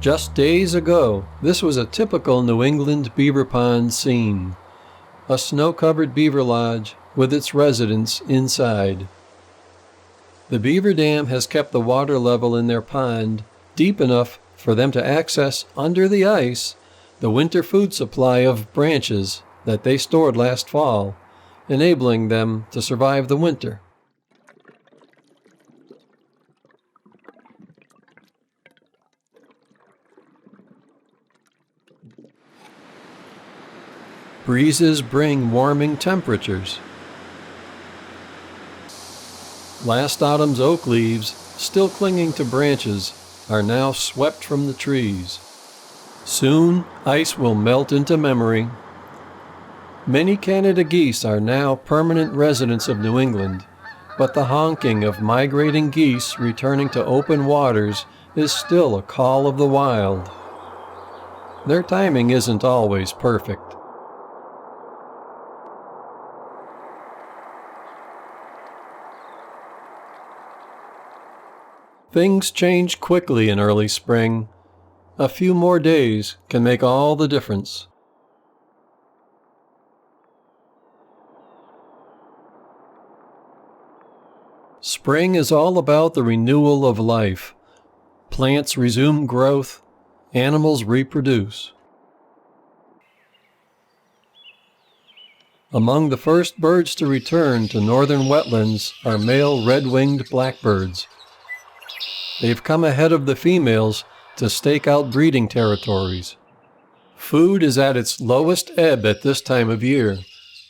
Just days ago, this was a typical New England beaver pond scene. A snow-covered beaver lodge with its residents inside. The beaver dam has kept the water level in their pond deep enough for them to access under the ice the winter food supply of branches that they stored last fall, enabling them to survive the winter. Breezes bring warming temperatures. Last autumn's oak leaves, still clinging to branches, are now swept from the trees. Soon, ice will melt into memory. Many Canada geese are now permanent residents of New England, but the honking of migrating geese returning to open waters is still a call of the wild. Their timing isn't always perfect. Things change quickly in early spring. A few more days can make all the difference. Spring is all about the renewal of life. Plants resume growth, animals reproduce. Among the first birds to return to northern wetlands are male red-winged blackbirds. They've come ahead of the females to stake out breeding territories. Food is at its lowest ebb at this time of year.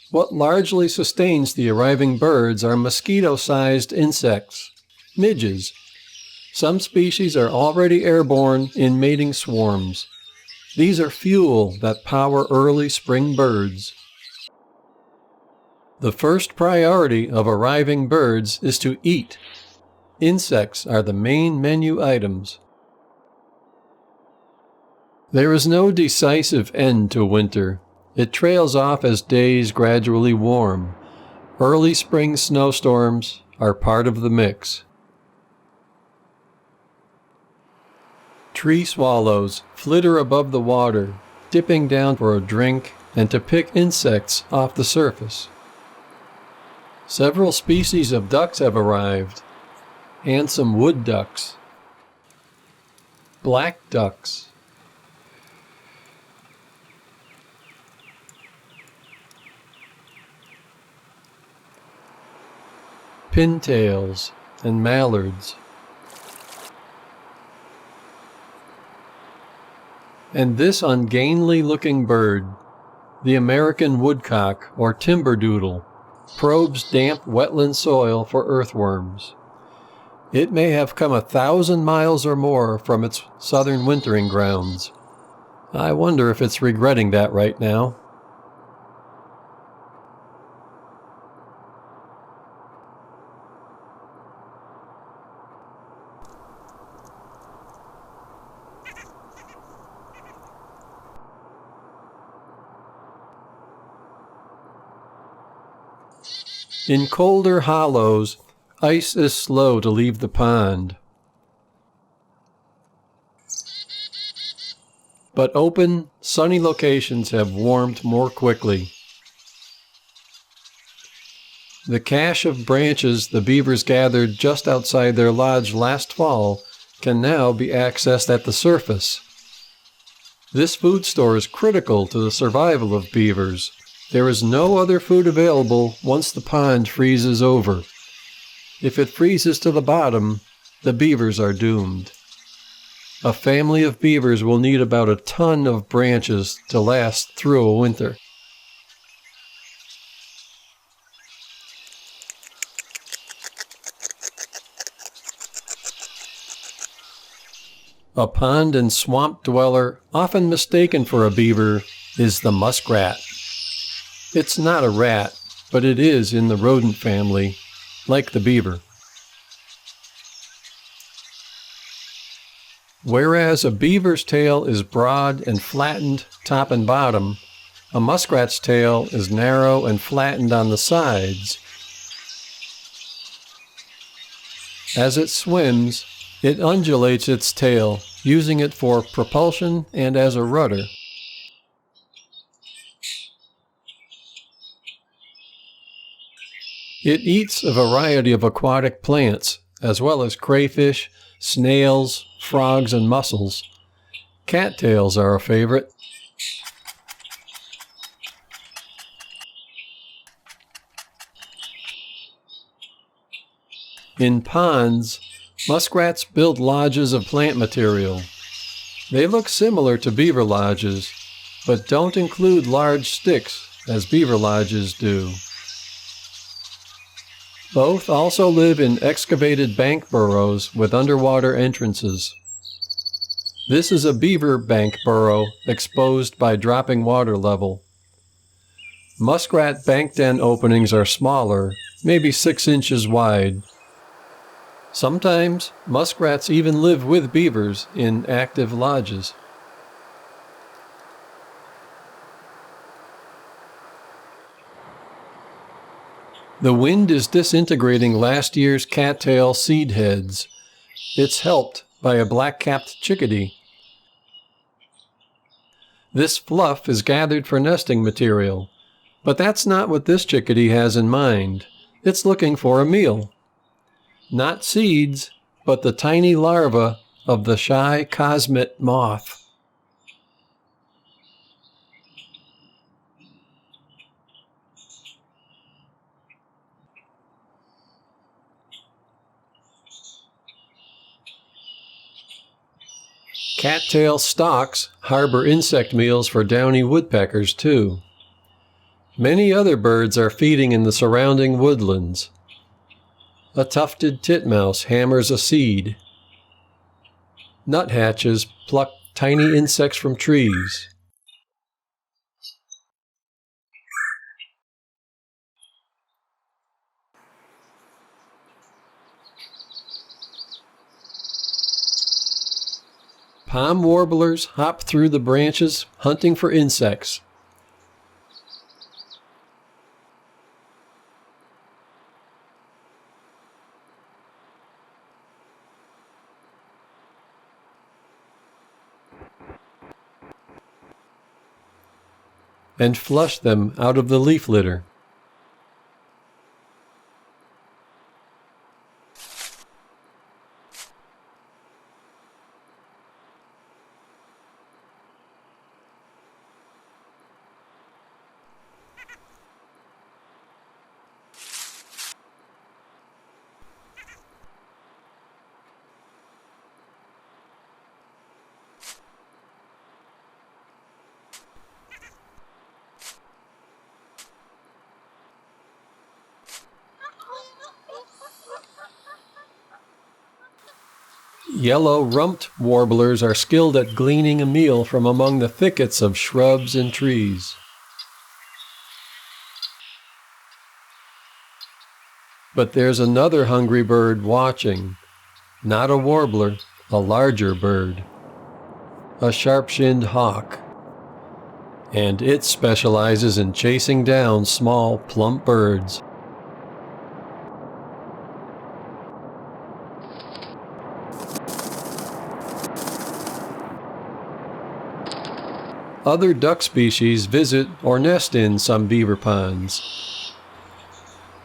What largely sustains the arriving birds are mosquito-sized insects, midges. Some species are already airborne in mating swarms. These are fuel that power early spring birds. The first priority of arriving birds is to eat. Insects are the main menu items. There is no decisive end to winter. It trails off as days gradually warm. Early spring snowstorms are part of the mix. Tree swallows flitter above the water, dipping down for a drink and to pick insects off the surface. Several species of ducks have arrived. Handsome wood ducks, black ducks, pintails, and mallards. And this ungainly-looking bird, the American woodcock or timberdoodle, probes damp wetland soil for earthworms. It may have come 1,000 miles or more from its southern wintering grounds. I wonder if it's regretting that right now. In colder hollows, ice is slow to leave the pond. But open, sunny locations have warmed more quickly. The cache of branches the beavers gathered just outside their lodge last fall can now be accessed at the surface. This food store is critical to the survival of beavers. There is no other food available once the pond freezes over. If it freezes to the bottom, the beavers are doomed. A family of beavers will need about a ton of branches to last through a winter. A pond and swamp dweller, often mistaken for a beaver, is the muskrat. It's not a rat, but it is in the rodent family, like the beaver. Whereas a beaver's tail is broad and flattened top and bottom, a muskrat's tail is narrow and flattened on the sides. As it swims, it undulates its tail, using it for propulsion and as a rudder. It eats a variety of aquatic plants, as well as crayfish, snails, frogs, and mussels. Cattails are a favorite. In ponds, muskrats build lodges of plant material. They look similar to beaver lodges, but don't include large sticks as beaver lodges do. Both also live in excavated bank burrows with underwater entrances. This is a beaver bank burrow exposed by dropping water level. Muskrat bank den openings are smaller, maybe 6 inches wide. Sometimes, muskrats even live with beavers in active lodges. The wind is disintegrating last year's cattail seed heads. It's helped by a black-capped chickadee. This fluff is gathered for nesting material, but that's not what this chickadee has in mind. It's looking for a meal. Not seeds, but the tiny larva of the shy cosmate moth. Cattail stalks harbor insect meals for downy woodpeckers too. Many other birds are feeding in the surrounding woodlands. A tufted titmouse hammers a seed. Nuthatches pluck tiny insects from trees. Palm warblers hop through the branches hunting for insects. And flush them out of the leaf litter. Yellow-rumped warblers are skilled at gleaning a meal from among the thickets of shrubs and trees. But there's another hungry bird watching. Not a warbler, a larger bird. A sharp-shinned hawk. And it specializes in chasing down small, plump birds. Other duck species visit or nest in some beaver ponds.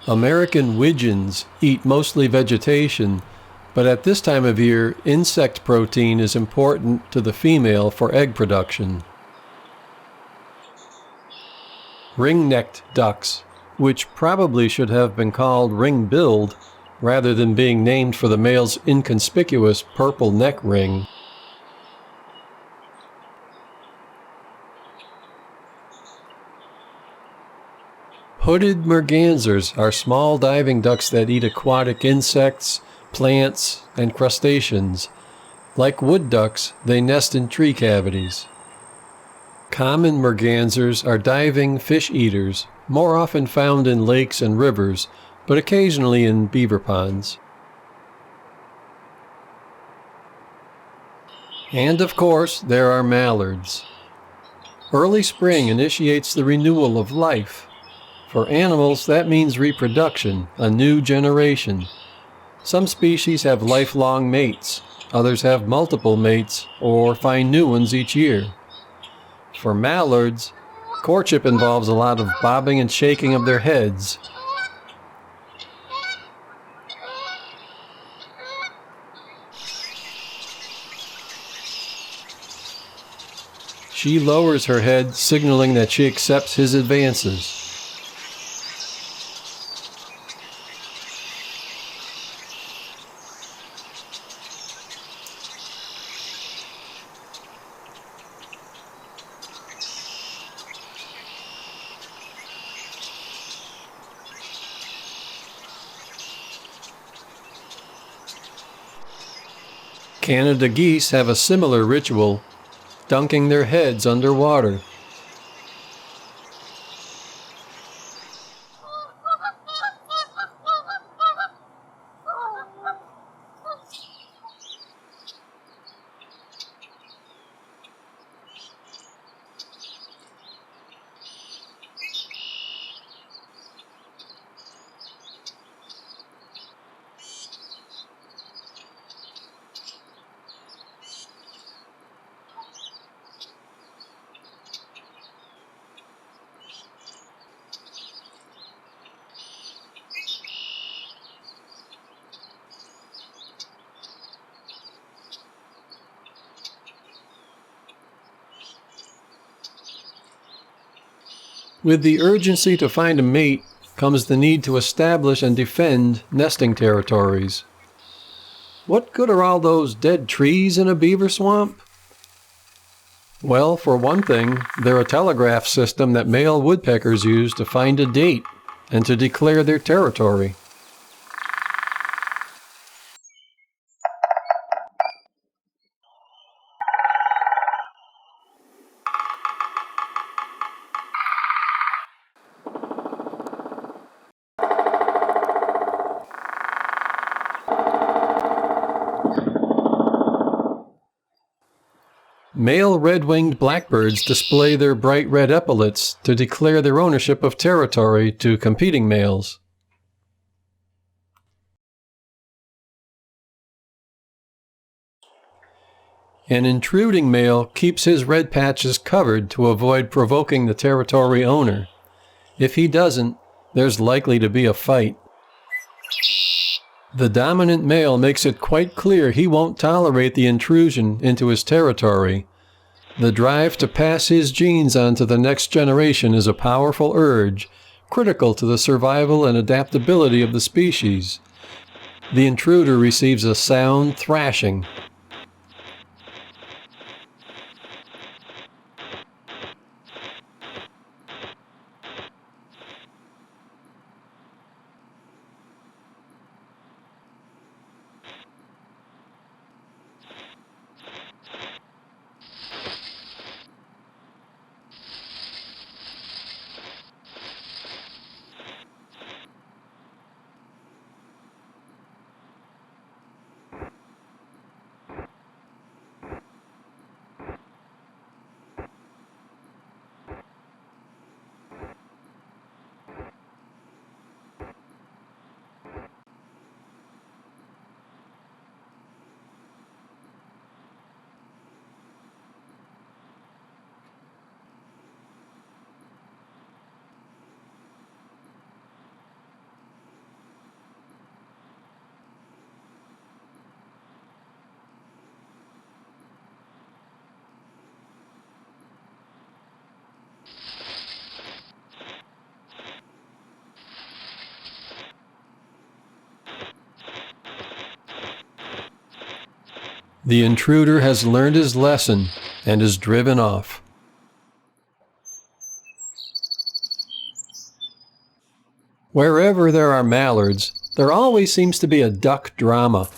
American widgeons eat mostly vegetation, but at this time of year, insect protein is important to the female for egg production. Ring-necked ducks, which probably should have been called ring-billed rather than being named for the male's inconspicuous purple neck ring. Hooded mergansers are small diving ducks that eat aquatic insects, plants, and crustaceans. Like wood ducks, they nest in tree cavities. Common mergansers are diving fish eaters, more often found in lakes and rivers, but occasionally in beaver ponds. And of course, there are mallards. Early spring initiates the renewal of life. For animals, that means reproduction, a new generation. Some species have lifelong mates, Others have multiple mates or find new ones each year. For mallards, courtship involves a lot of bobbing and shaking of their heads. She lowers her head, signaling that she accepts his advances. Canada geese have a similar ritual, dunking their heads underwater. With the urgency to find a mate comes the need to establish and defend nesting territories. What good are all those dead trees in a beaver swamp? Well, for one thing, they're a telegraph system that male woodpeckers use to find a date and to declare their territory. Male red-winged blackbirds display their bright red epaulets to declare their ownership of territory to competing males. An intruding male keeps his red patches covered to avoid provoking the territory owner. If he doesn't, there's likely to be a fight. The dominant male makes it quite clear he won't tolerate the intrusion into his territory. The drive to pass his genes on to the next generation is a powerful urge, critical to the survival and adaptability of the species. The intruder receives a sound thrashing. The intruder has learned his lesson and is driven off. Wherever there are mallards, there always seems to be a duck drama.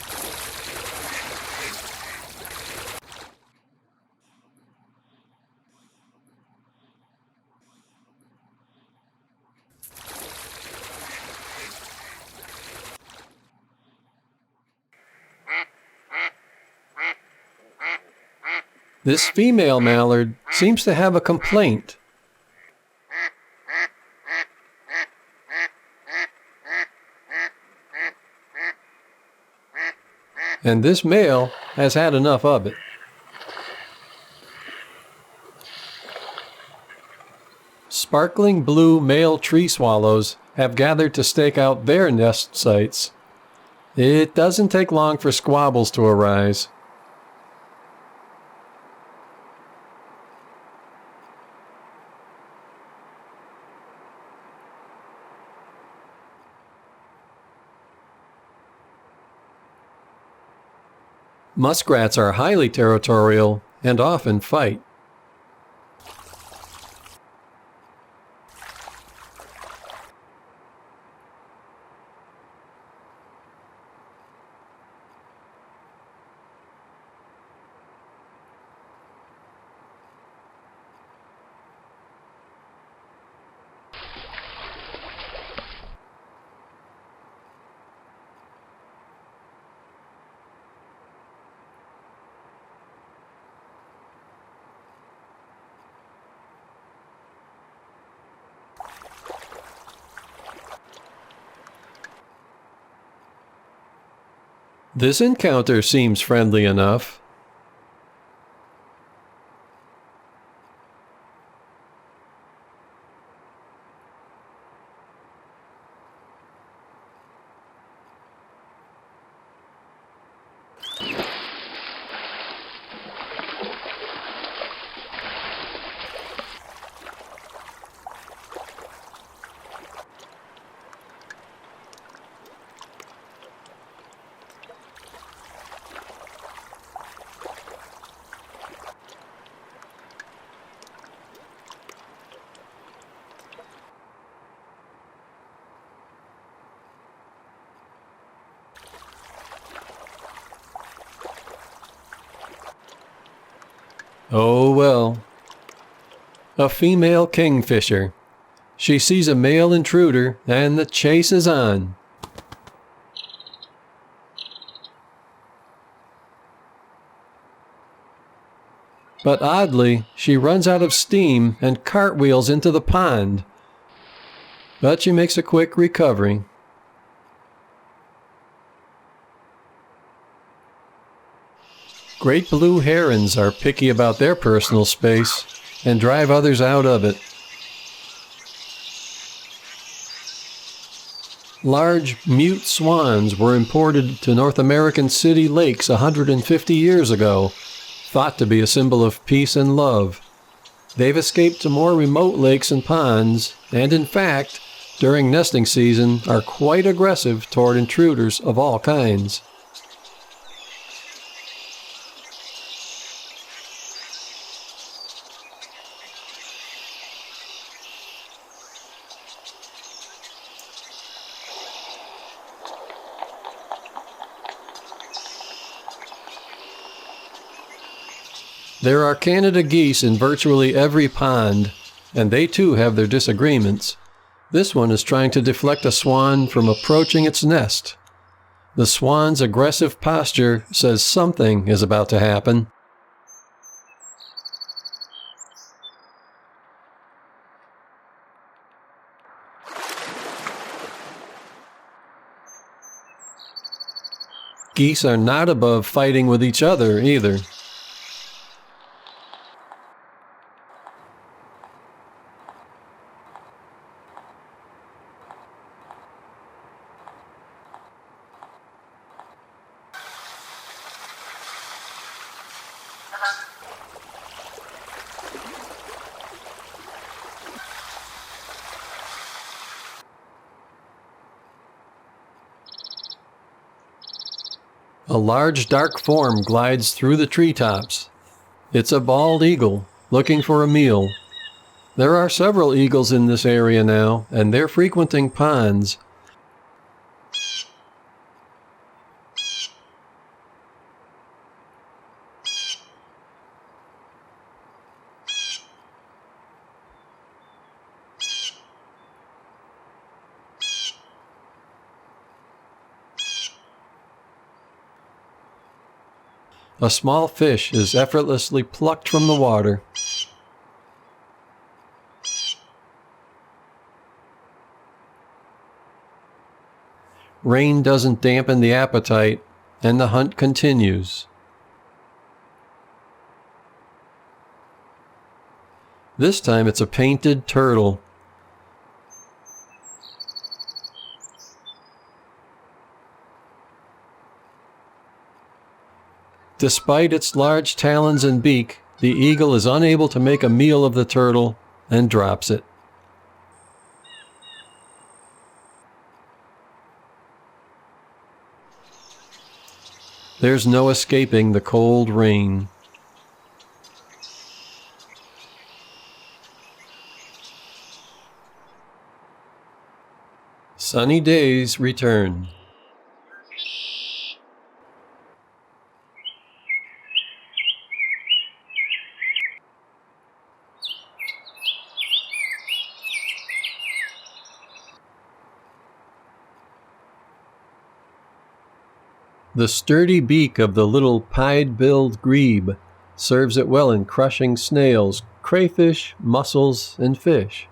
This female mallard seems to have a complaint. And this male has had enough of it. Sparkling blue male tree swallows have gathered to stake out their nest sites. It doesn't take long for squabbles to arise. Muskrats are highly territorial and often fight. This encounter seems friendly enough. Oh well. A female kingfisher. She sees a male intruder and the chase is on. But oddly, she runs out of steam and cartwheels into the pond. But she makes a quick recovery. Great blue herons are picky about their personal space and drive others out of it. Large mute swans were imported to North American city lakes 150 years ago, thought to be a symbol of peace and love. They've escaped to more remote lakes and ponds, and in fact, during nesting season, are quite aggressive toward intruders of all kinds. There are Canada geese in virtually every pond, and they too have their disagreements. This one is trying to deflect a swan from approaching its nest. The swan's aggressive posture says something is about to happen. Geese are not above fighting with each other either. A large dark form glides through the treetops. It's a bald eagle, looking for a meal. There are several eagles in this area now, and they're frequenting ponds. A small fish is effortlessly plucked from the water. Rain doesn't dampen the appetite, and the hunt continues. This time it's a painted turtle. Despite its large talons and beak, the eagle is unable to make a meal of the turtle and drops it. There's no escaping the cold rain. Sunny days return. The sturdy beak of the little pied-billed grebe serves it well in crushing snails, crayfish, mussels, and fish.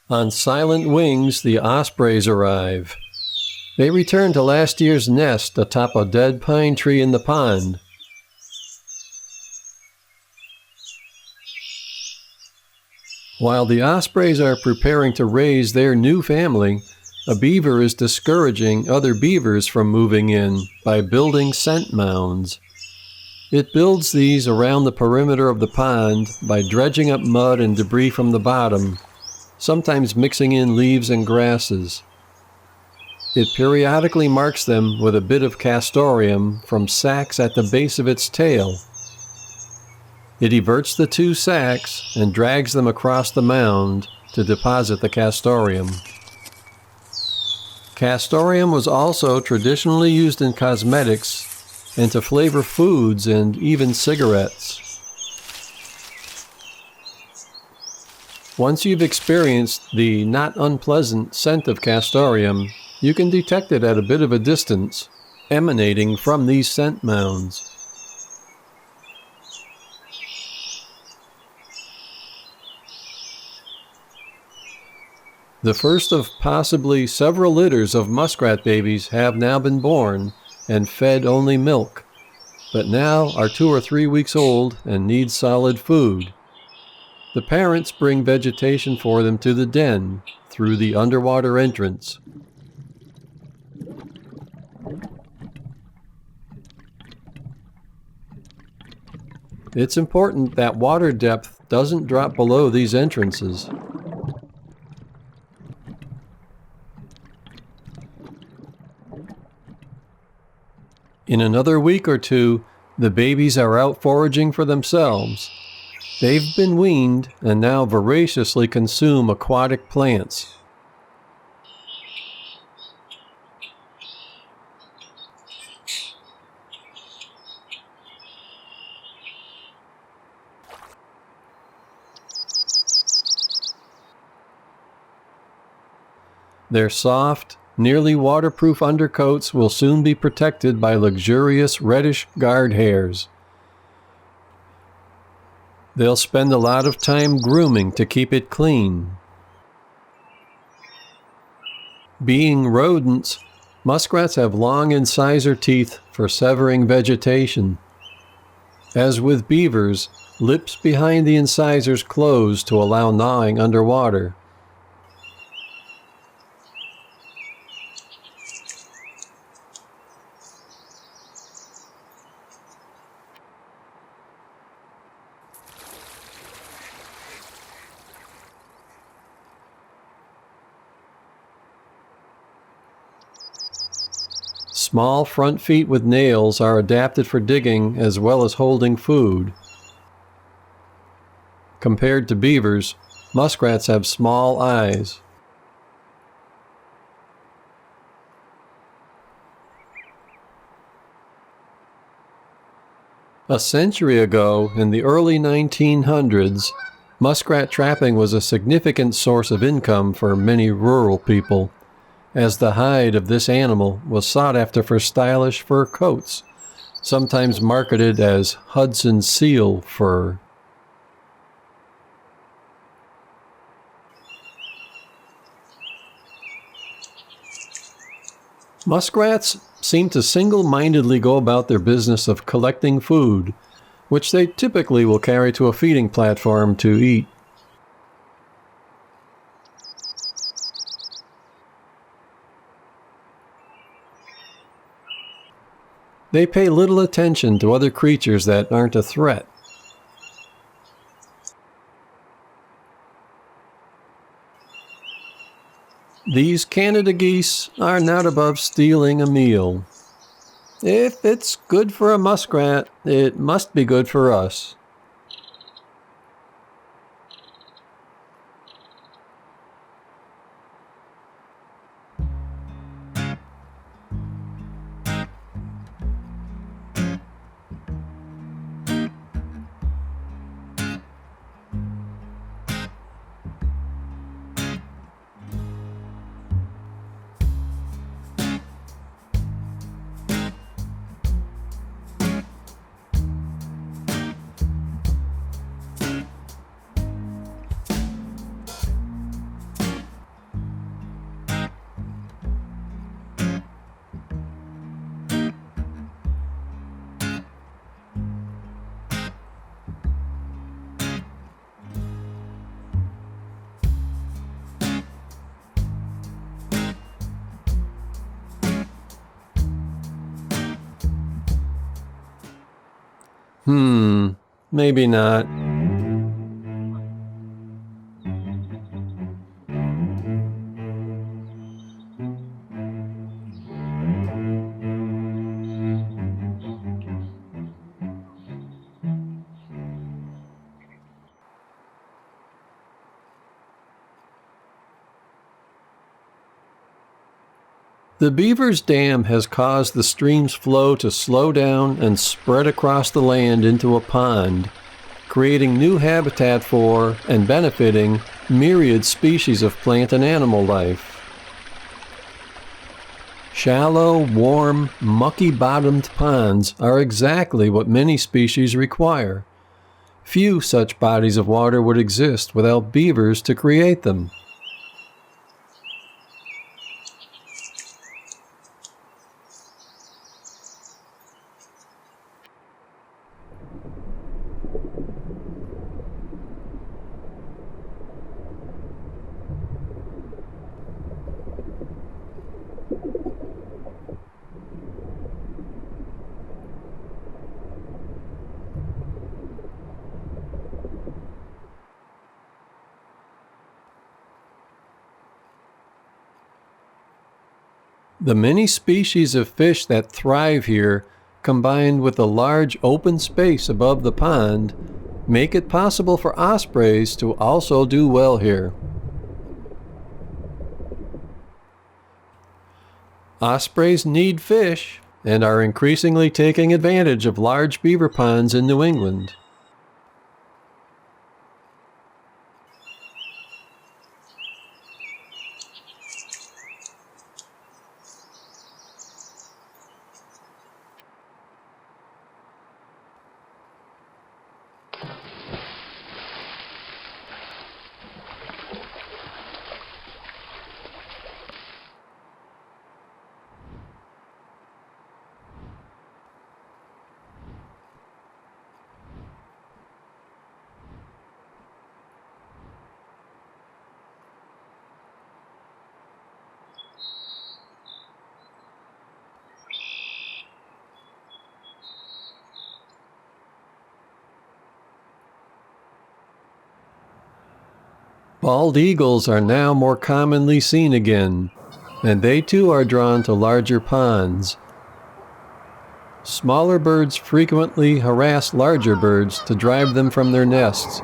On silent wings, the ospreys arrive. They return to last year's nest atop a dead pine tree in the pond. While the ospreys are preparing to raise their new family, a beaver is discouraging other beavers from moving in by building scent mounds. It builds these around the perimeter of the pond by dredging up mud and debris from the bottom, sometimes mixing in leaves and grasses. It periodically marks them with a bit of castoreum from sacs at the base of its tail. It everts the two sacs and drags them across the mound to deposit the castoreum. Castoreum was also traditionally used in cosmetics and to flavor foods and even cigarettes. Once you've experienced the not unpleasant scent of castoreum, you can detect it at a bit of a distance, emanating from these scent mounds. The first of possibly several litters of muskrat babies have now been born and fed only milk, but now are 2 or 3 weeks old and need solid food. The parents bring vegetation for them to the den through the underwater entrance. It's important that water depth doesn't drop below these entrances. In another week or two, the babies are out foraging for themselves. They've been weaned and now voraciously consume aquatic plants. Their soft, nearly waterproof undercoats will soon be protected by luxurious reddish guard hairs. They'll spend a lot of time grooming to keep it clean. Being rodents, muskrats have long incisor teeth for severing vegetation. As with beavers, lips behind the incisors close to allow gnawing underwater. Small front feet with nails are adapted for digging as well as holding food. Compared to beavers, muskrats have small eyes. A century ago, in the early 1900s, muskrat trapping was a significant source of income for many rural people, as the hide of this animal was sought after for stylish fur coats, sometimes marketed as Hudson seal fur. Muskrats seem to single-mindedly go about their business of collecting food, which they typically will carry to a feeding platform to eat. They pay little attention to other creatures that aren't a threat. These Canada geese are not above stealing a meal. If it's good for a muskrat, it must be good for us. Maybe not. The Beaver's Dam has caused the stream's flow to slow down and spread across the land into a pond, creating new habitat for and benefiting myriad species of plant and animal life. Shallow, warm, mucky-bottomed ponds are exactly what many species require. Few such bodies of water would exist without beavers to create them. The many species of fish that thrive here, combined with the large open space above the pond, make it possible for ospreys to also do well here. Ospreys need fish and are increasingly taking advantage of large beaver ponds in New England. Bald eagles are now more commonly seen again, and they too are drawn to larger ponds. Smaller birds frequently harass larger birds to drive them from their nests.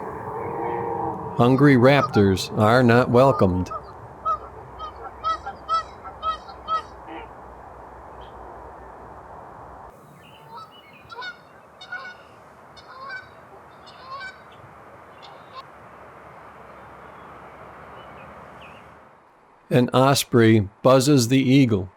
Hungry raptors are not welcomed. An osprey buzzes the eagle.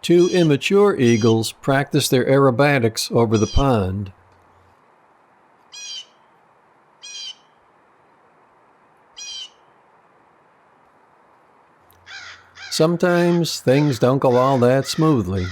Two immature eagles practice their aerobatics over the pond. Sometimes things don't go all that smoothly.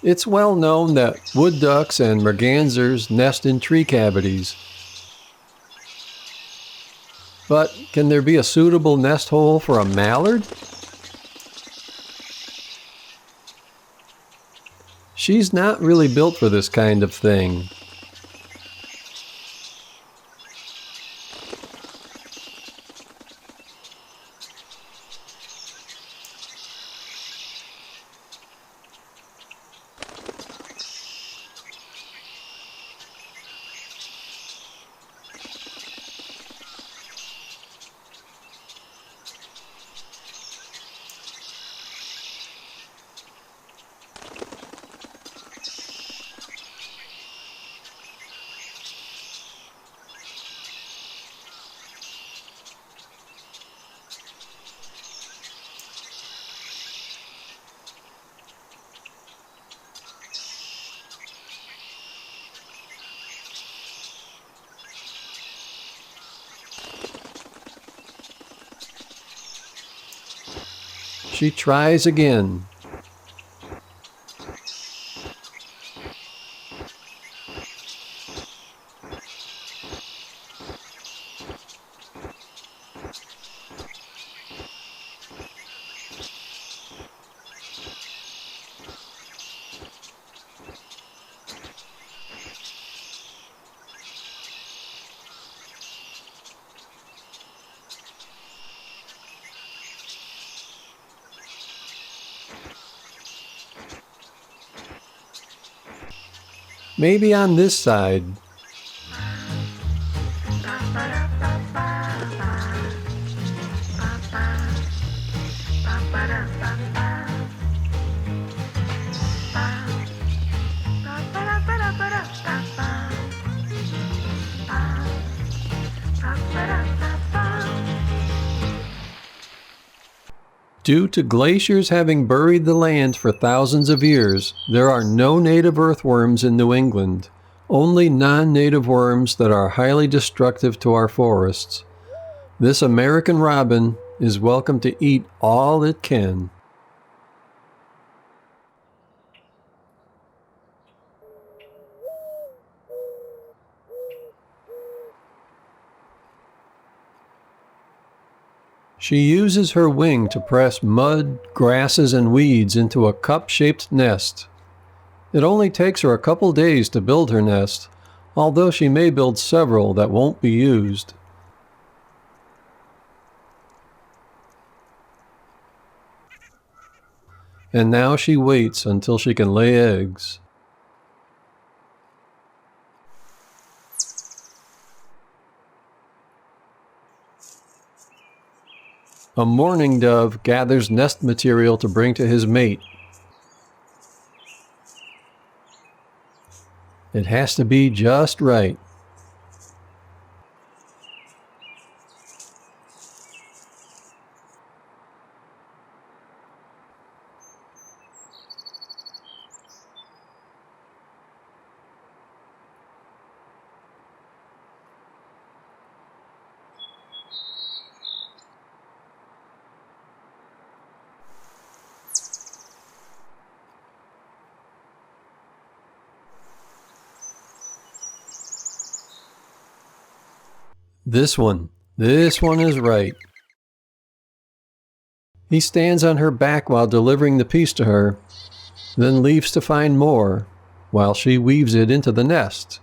It's well known that wood ducks and mergansers nest in tree cavities. But can there be a suitable nest hole for a mallard? She's not really built for this kind of thing. She tries again. Maybe on this side. Due to glaciers having buried the land for thousands of years, there are no native earthworms in New England, only non-native worms that are highly destructive to our forests. This American robin is welcome to eat all it can. She uses her wing to press mud, grasses, and weeds into a cup-shaped nest. It only takes her a couple days to build her nest, although she may build several that won't be used. And now she waits until she can lay eggs. A mourning dove gathers nest material to bring to his mate. It has to be just right. This one is right. He stands on her back while delivering the piece to her, then leaves to find more, while she weaves it into the nest.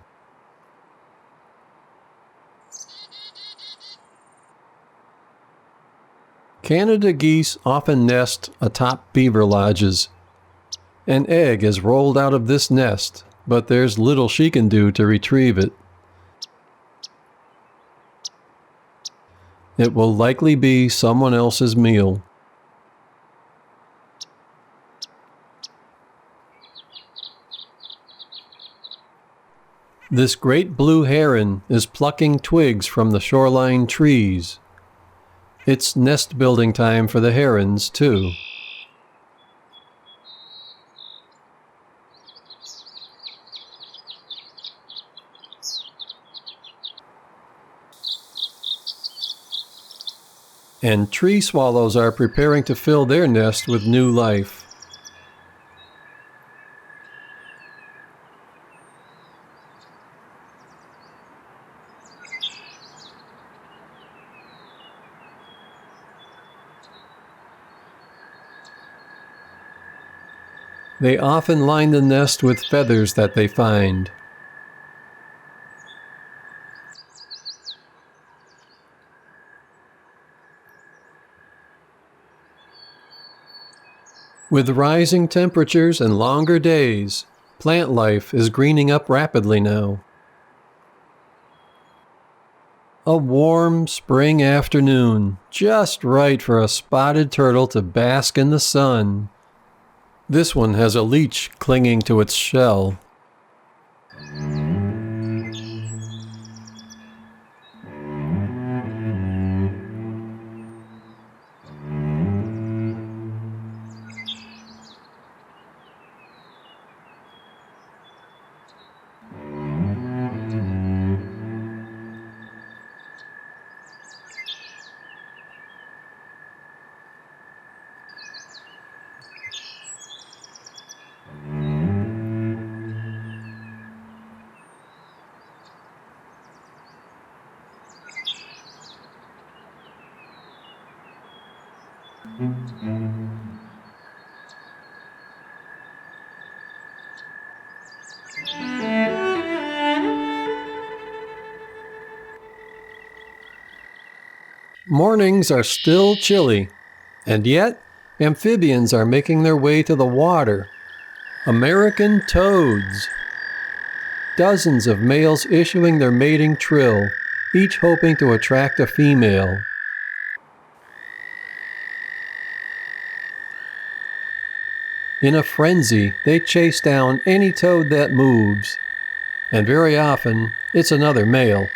Canada geese often nest atop beaver lodges. An egg is rolled out of this nest, but there's little she can do to retrieve it. It will likely be someone else's meal. This great blue heron is plucking twigs from the shoreline trees. It's nest building time for the herons, too. And tree swallows are preparing to fill their nest with new life. They often line the nest with feathers that they find. With rising temperatures and longer days, plant life is greening up rapidly now. A warm spring afternoon, just right for a spotted turtle to bask in the sun. This one has a leech clinging to its shell. Mornings are still chilly, and yet amphibians are making their way to the water. American toads. Dozens of males issuing their mating trill, each hoping to attract a female. In a frenzy, they chase down any toad that moves, and very often it's another male.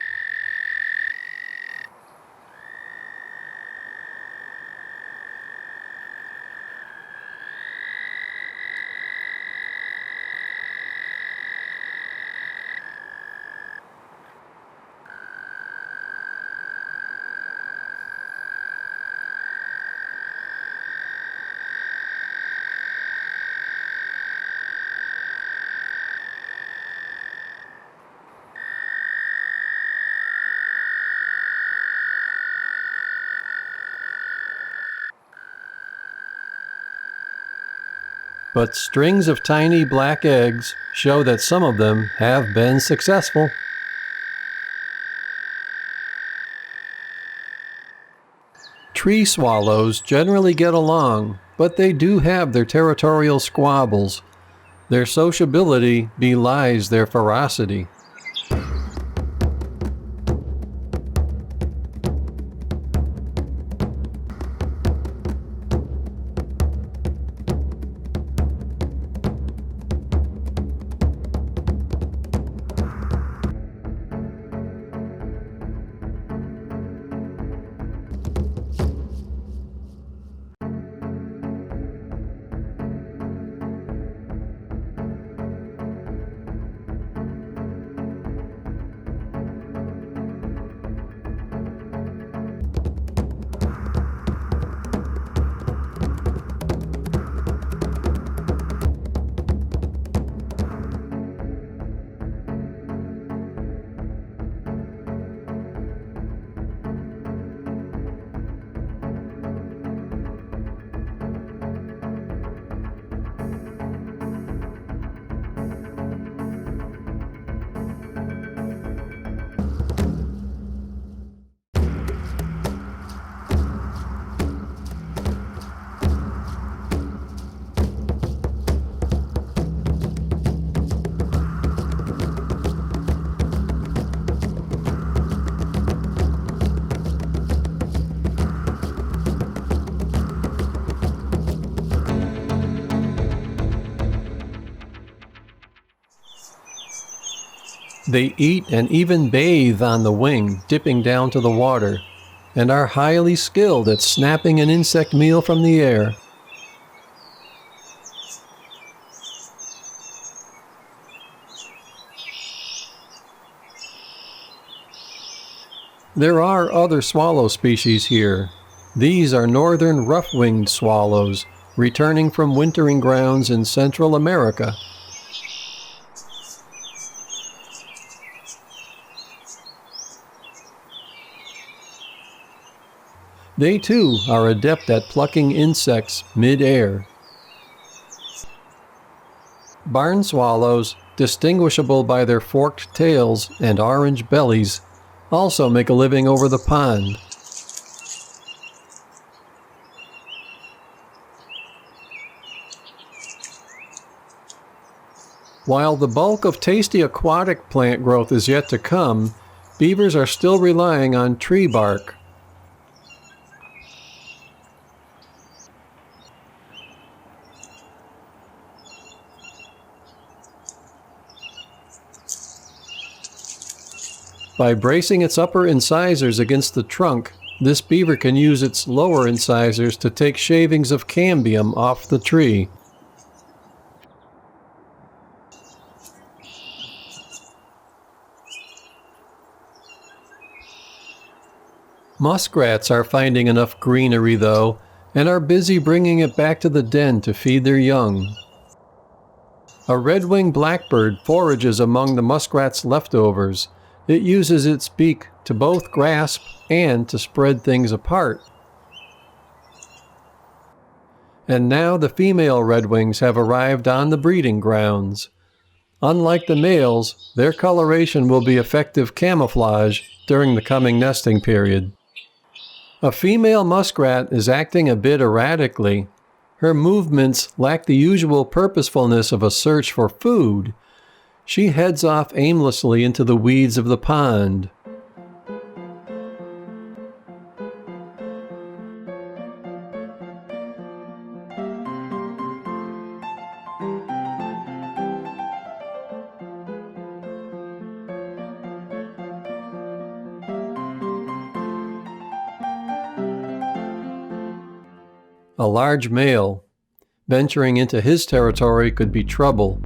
But strings of tiny black eggs show that some of them have been successful. Tree swallows generally get along, but they do have their territorial squabbles. Their sociability belies their ferocity. They eat and even bathe on the wing, dipping down to the water, and are highly skilled at snapping an insect meal from the air. There are other swallow species here. These are northern rough-winged swallows, returning from wintering grounds in Central America. They too are adept at plucking insects mid-air. Barn swallows, distinguishable by their forked tails and orange bellies, also make a living over the pond. While the bulk of tasty aquatic plant growth is yet to come, beavers are still relying on tree bark. By bracing its upper incisors against the trunk, this beaver can use its lower incisors to take shavings of cambium off the tree. Muskrats are finding enough greenery, though, and are busy bringing it back to the den to feed their young. A red-winged blackbird forages among the muskrat's leftovers. It uses its beak to both grasp and to spread things apart. And now the female redwings have arrived on the breeding grounds. Unlike the males, their coloration will be effective camouflage during the coming nesting period. A female muskrat is acting a bit erratically. Her movements lack the usual purposefulness of a search for food. She heads off aimlessly into the weeds of the pond. A large male. Venturing into his territory could be trouble.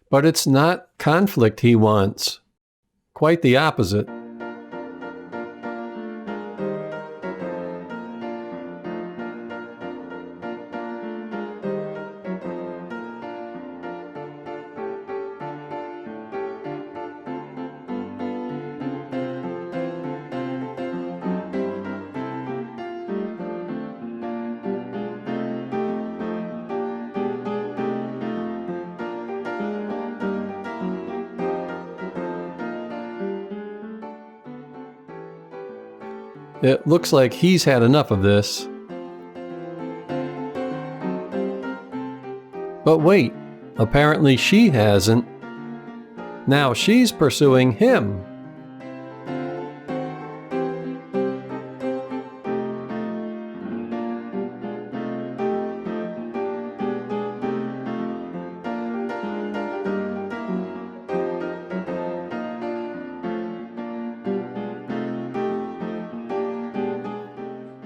But it's not conflict he wants. Quite the opposite. It looks like he's had enough of this. But wait, apparently she hasn't. Now she's pursuing him.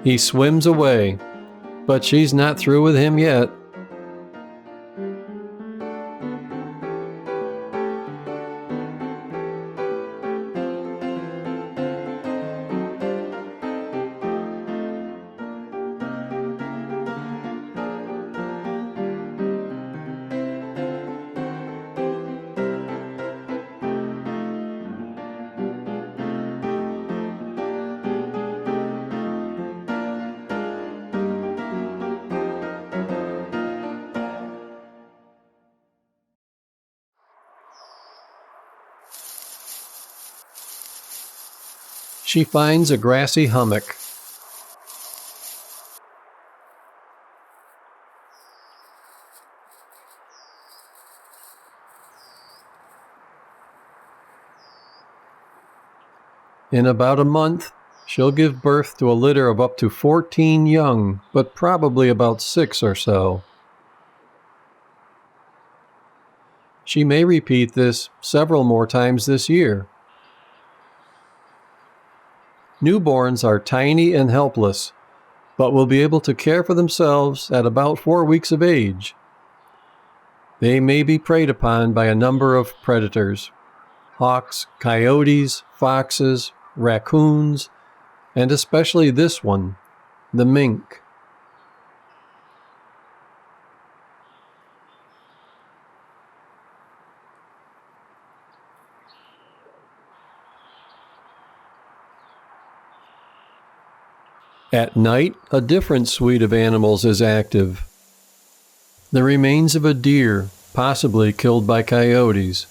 He swims away, but she's not through with him yet. She finds a grassy hummock. In about a month, she'll give birth to a litter of up to 14 young, but probably about 6 or so. She may repeat this several more times this year. Newborns are tiny and helpless, but will be able to care for themselves at about 4 weeks of age. They may be preyed upon by a number of predators: hawks, coyotes, foxes, raccoons, and especially this one, the mink. At night, a different suite of animals is active. The remains of a deer, possibly killed by coyotes.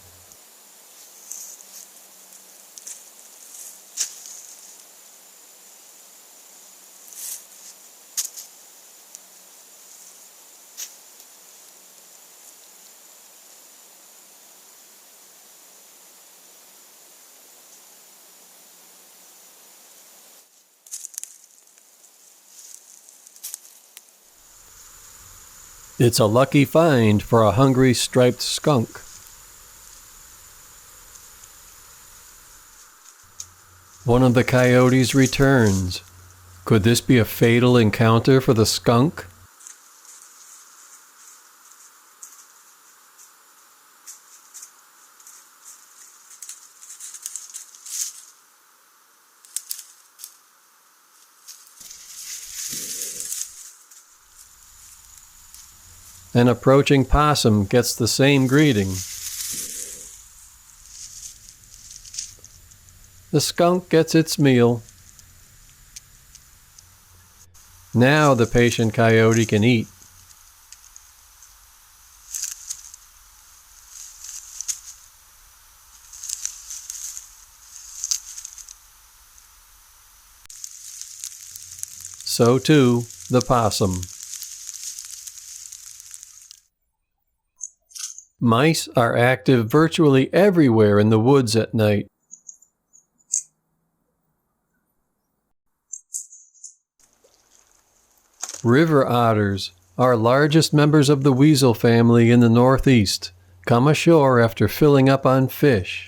It's a lucky find for a hungry striped skunk. One of the coyotes returns. Could this be a fatal encounter for the skunk? An approaching possum gets the same greeting. The skunk gets its meal. Now the patient coyote can eat. So too the possum. Mice are active virtually everywhere in the woods at night. River otters, our largest members of the weasel family in the Northeast, come ashore after filling up on fish.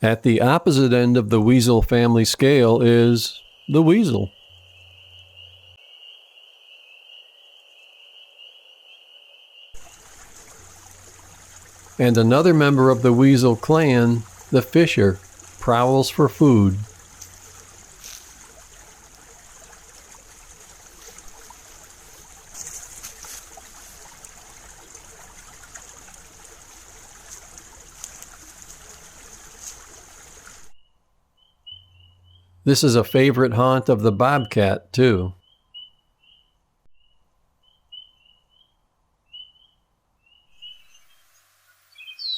At the opposite end of the weasel family scale is the weasel. And another member of the weasel clan, the fisher, prowls for food. This is a favorite haunt of the bobcat, too.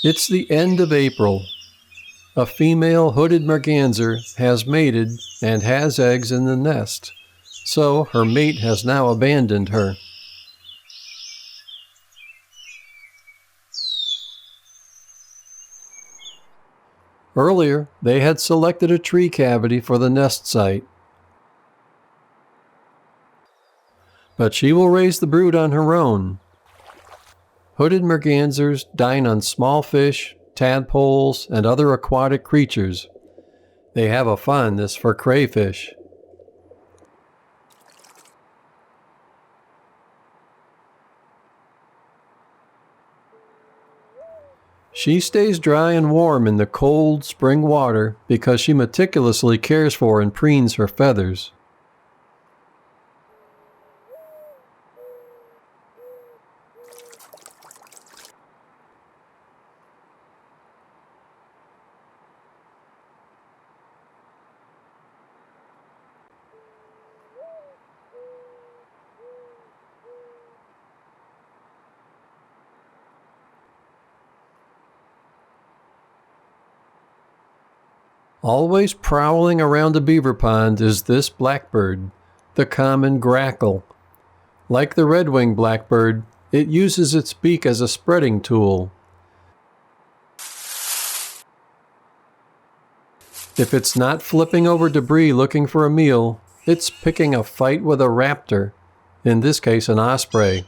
It's the end of April. A female hooded merganser has mated and has eggs in the nest, so her mate has now abandoned her. Earlier, they had selected a tree cavity for the nest site. But she will raise the brood on her own. Hooded mergansers dine on small fish, tadpoles, and other aquatic creatures. They have a fondness for crayfish. She stays dry and warm in the cold spring water because she meticulously cares for and preens her feathers. Always prowling around a beaver pond is this blackbird, the common grackle. Like the red-winged blackbird, it uses its beak as a spreading tool. If it's not flipping over debris looking for a meal, it's picking a fight with a raptor, in this case an osprey.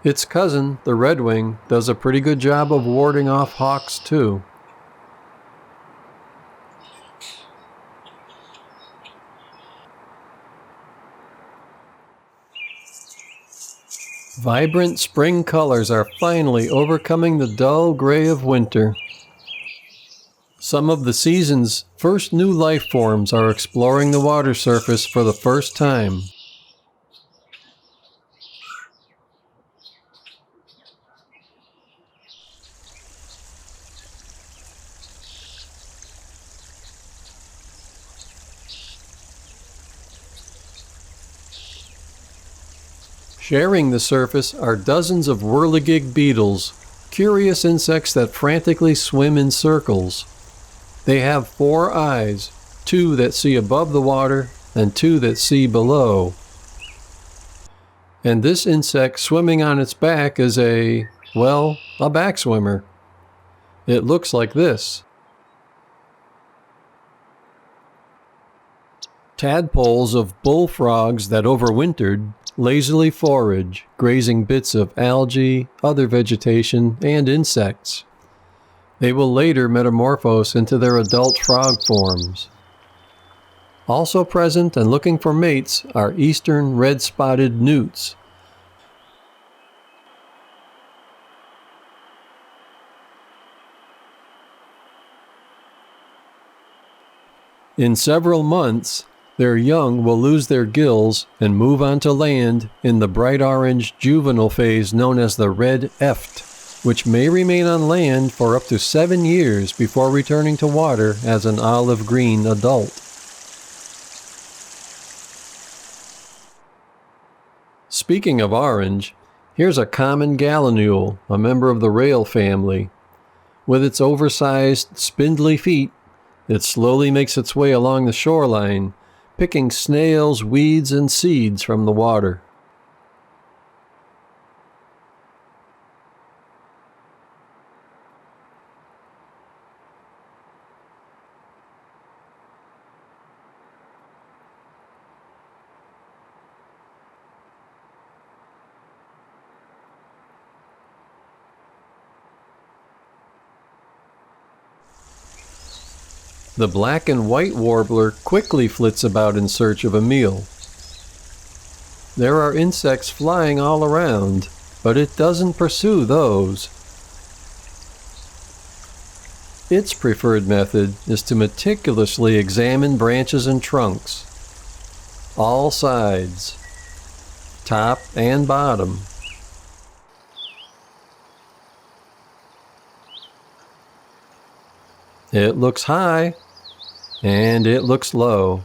Its cousin, the redwing, does a pretty good job of warding off hawks too. Vibrant spring colors are finally overcoming the dull gray of winter. Some of the season's first new life forms are exploring the water surface for the first time. Sharing the surface are dozens of whirligig beetles, curious insects that frantically swim in circles. They have 4 eyes, 2 that see above the water and 2 that see below. And this insect swimming on its back is a back swimmer. It looks like this. Tadpoles of bullfrogs that overwintered lazily forage, grazing bits of algae, other vegetation, and insects. They will later metamorphose into their adult frog forms. Also present and looking for mates are eastern red-spotted newts. In several months, their young will lose their gills and move onto land in the bright orange juvenile phase known as the red eft, which may remain on land for up to 7 years before returning to water as an olive green adult. Speaking of orange, here's a common gallinule, a member of the rail family. With its oversized, spindly feet, it slowly makes its way along the shoreline, picking snails, weeds, and seeds from the water. The black and white warbler quickly flits about in search of a meal. There are insects flying all around, but it doesn't pursue those. Its preferred method is to meticulously examine branches and trunks, all sides, top and bottom. It looks high, and it looks low.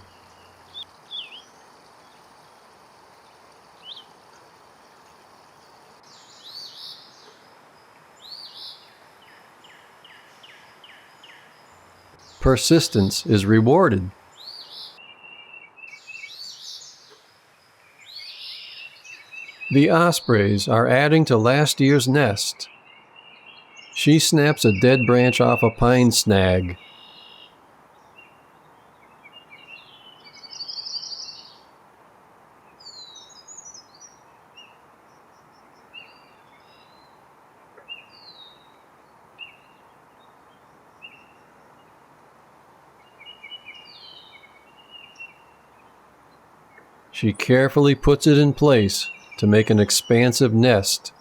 Persistence is rewarded. The ospreys are adding to last year's nest. She snaps a dead branch off a pine snag. She carefully puts it in place to make an expansive nest.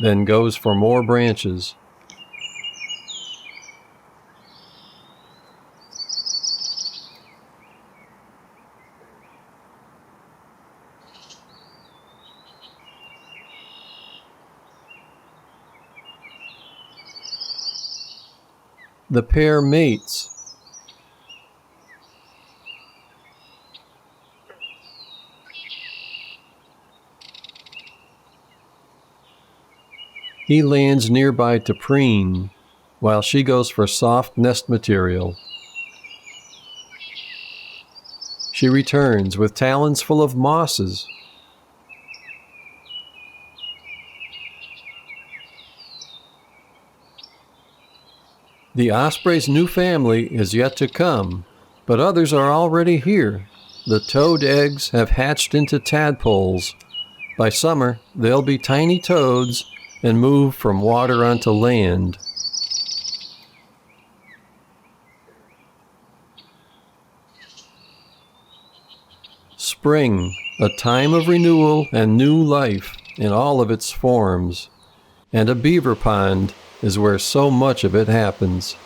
Then goes for more branches. The pair mates. He lands nearby to preen, while she goes for soft nest material. She returns with talons full of mosses. The osprey's new family is yet to come, but others are already here. The toad eggs have hatched into tadpoles. By summer, they'll be tiny toads and move from water onto land. Spring, a time of renewal and new life in all of its forms. And a beaver pond is where so much of it happens.